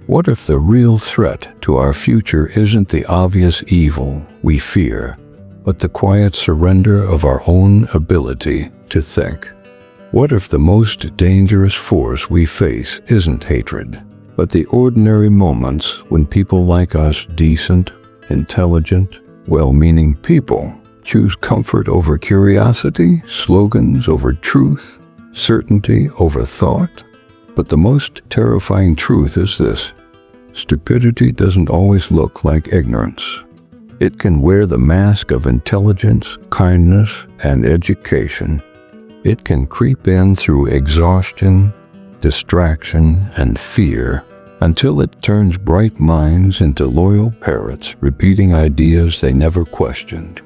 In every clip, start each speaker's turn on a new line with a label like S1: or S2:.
S1: What if the real threat to our future isn't the obvious evil we fear, but the quiet surrender of our own ability to think? What if the most dangerous force we face isn't hatred, but the ordinary moments when people like us, decent, intelligent, well-meaning people, choose comfort over curiosity, slogans over truth, certainty over thought? But the most terrifying truth is this: stupidity doesn't always look like ignorance. It can wear the mask of intelligence, kindness, and education. It can creep in through exhaustion, distraction, and fear, until it turns bright minds into loyal parrots repeating ideas they never questioned.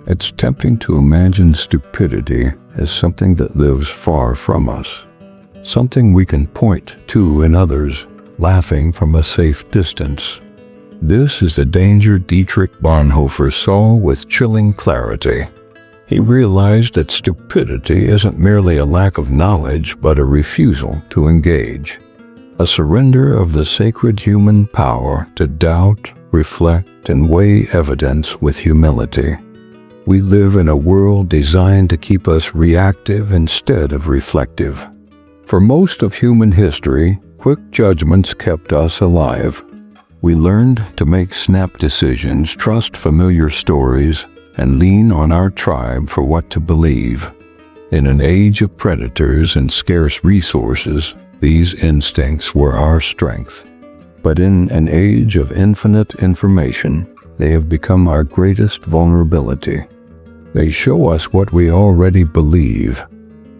S1: It's tempting to imagine stupidity as something that lives far from us, something we can point to in others, laughing from a safe distance. This is the danger Dietrich Bonhoeffer saw with chilling clarity. He realized that stupidity isn't merely a lack of knowledge, but a refusal to engage, a surrender of the sacred human power to doubt, reflect, and weigh evidence with humility. We live in a world designed to keep us reactive instead of reflective. For most of human history, quick judgments kept us alive. We learned to make snap decisions, trust familiar stories, and lean on our tribe for what to believe. In an age of predators and scarce resources, these instincts were our strength. But in an age of infinite information, they have become our greatest vulnerability. They show us what we already believe.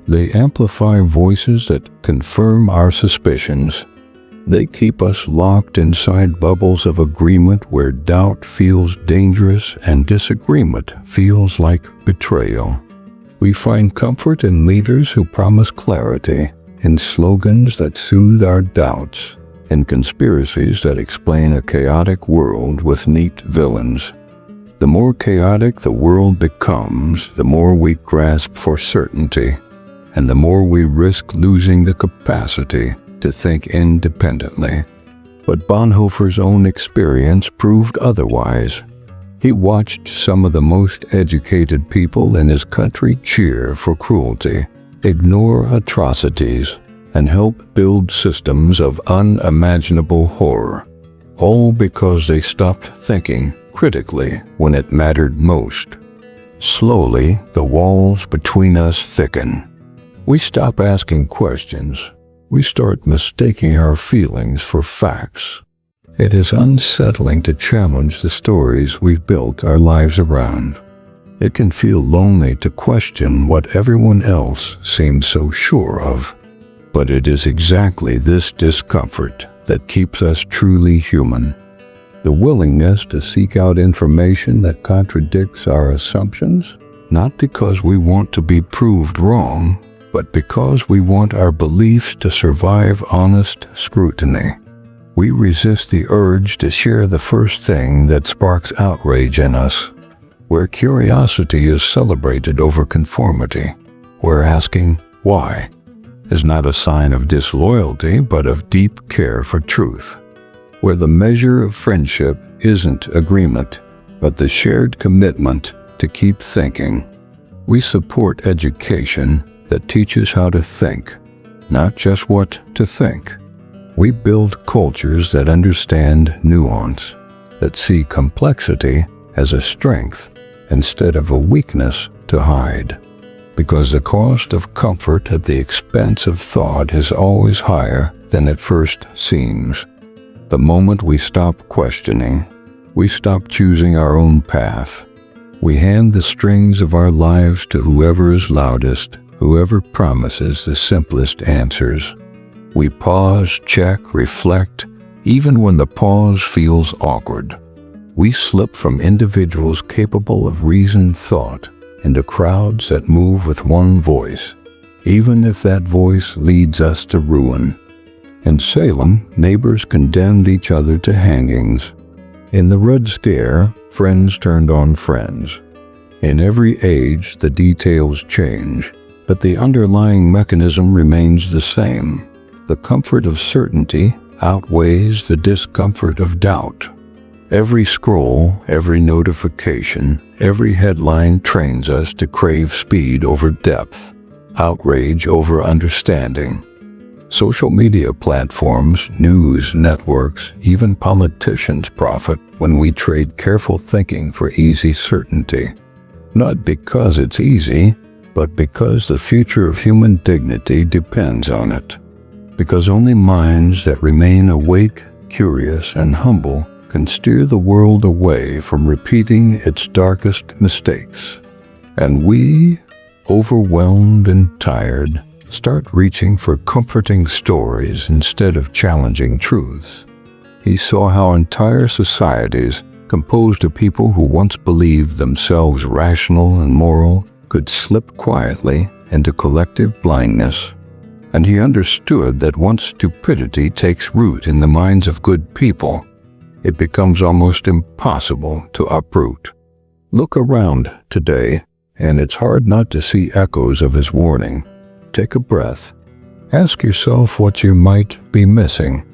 S1: They amplify voices that confirm our suspicions. They keep us locked inside bubbles of agreement where doubt feels dangerous and disagreement feels like betrayal. We find comfort in leaders who promise clarity, in slogans that soothe our doubts, in conspiracies that explain a chaotic world with neat villains. The more chaotic the world becomes, the more we grasp for certainty, and the more we risk losing the capacity to think independently. But Bonhoeffer's own experience proved otherwise. He watched some of the most educated people in his country cheer for cruelty, ignore atrocities, and help build systems of unimaginable horror, all because they stopped thinking critically when it mattered most. Slowly, the walls between us thicken. We stop asking questions. We start mistaking our feelings for facts. It is unsettling to challenge the stories we've built our lives around. It can feel lonely to question what everyone else seems so sure of. But it is exactly this discomfort that keeps us truly human. The willingness to seek out information that contradicts our assumptions, not because we want to be proved wrong, but because we want our beliefs to survive honest scrutiny. We resist the urge to share the first thing that sparks outrage in us, where curiosity is celebrated over conformity, where asking why is not a sign of disloyalty but of deep care for truth, where the measure of friendship isn't agreement, but the shared commitment to keep thinking. We support education that teaches how to think, not just what to think. We build cultures that understand nuance, that see complexity as a strength instead of a weakness to hide. Because the cost of comfort at the expense of thought is always higher than it first seems. The moment we stop questioning, we stop choosing our own path. We hand the strings of our lives to whoever is loudest, whoever promises the simplest answers. We pause, check, reflect, even when the pause feels awkward. We slip from individuals capable of reasoned thought into crowds that move with one voice, even if that voice leads us to ruin. In Salem, neighbors condemned each other to hangings. In the Red Scare, friends turned on friends. In every age, the details change, but the underlying mechanism remains the same: the comfort of certainty outweighs the discomfort of doubt. Every scroll, every notification, every headline trains us to crave speed over depth, outrage over understanding. Social media platforms, news networks, even politicians profit when we trade careful thinking for easy certainty. Not because it's easy, but because the future of human dignity depends on it. Because only minds that remain awake, curious, and humble can steer the world away from repeating its darkest mistakes. And we, overwhelmed and tired, start reaching for comforting stories instead of challenging truths. He saw how entire societies, composed of people who once believed themselves rational and moral, could slip quietly into collective blindness. And he understood that once stupidity takes root in the minds of good people, it becomes almost impossible to uproot. Look around today, and it's hard not to see echoes of his warning. Take a breath. Ask yourself what you might be missing.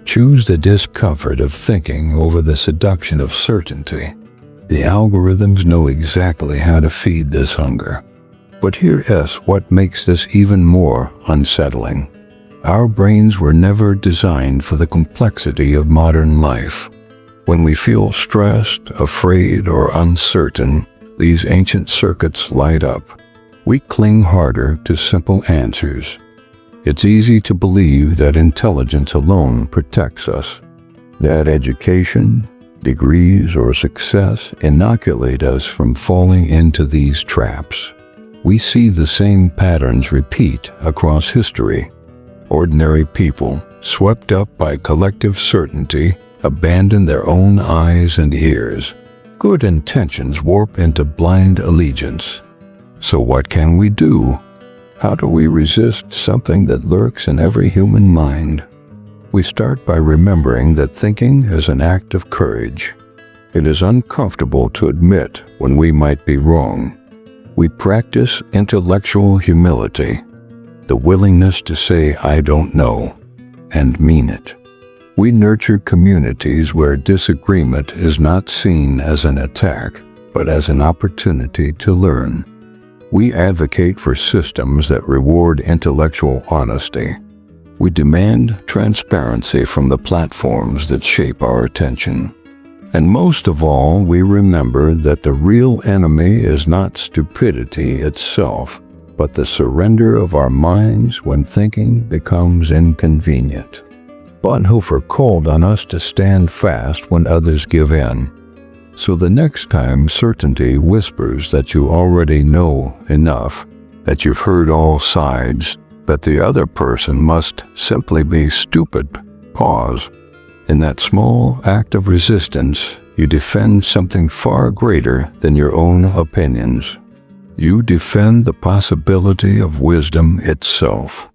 S1: Choose the discomfort of thinking over the seduction of certainty. The algorithms know exactly how to feed this hunger. But here's what makes this even more unsettling. Our brains were never designed for the complexity of modern life. When we feel stressed, afraid, or uncertain, these ancient circuits light up. We cling harder to simple answers. It's easy to believe that intelligence alone protects us, that education, degrees, or success inoculate us from falling into these traps. We see the same patterns repeat across history. Ordinary people, swept up by collective certainty, abandon their own eyes and ears. Good intentions warp into blind allegiance. So what can we do? How do we resist something that lurks in every human mind? We start by remembering that thinking is an act of courage. It is uncomfortable to admit when we might be wrong. We practice intellectual humility, the willingness to say, "I don't know," and mean it. We nurture communities where disagreement is not seen as an attack, but as an opportunity to learn. We advocate for systems that reward intellectual honesty. We demand transparency from the platforms that shape our attention. And most of all, we remember that the real enemy is not stupidity itself, but the surrender of our minds when thinking becomes inconvenient. Bonhoeffer called on us to stand fast when others give in. So the next time certainty whispers that you already know enough, that you've heard all sides, that the other person must simply be stupid, pause. In that small act of resistance, you defend something far greater than your own opinions. You defend the possibility of wisdom itself.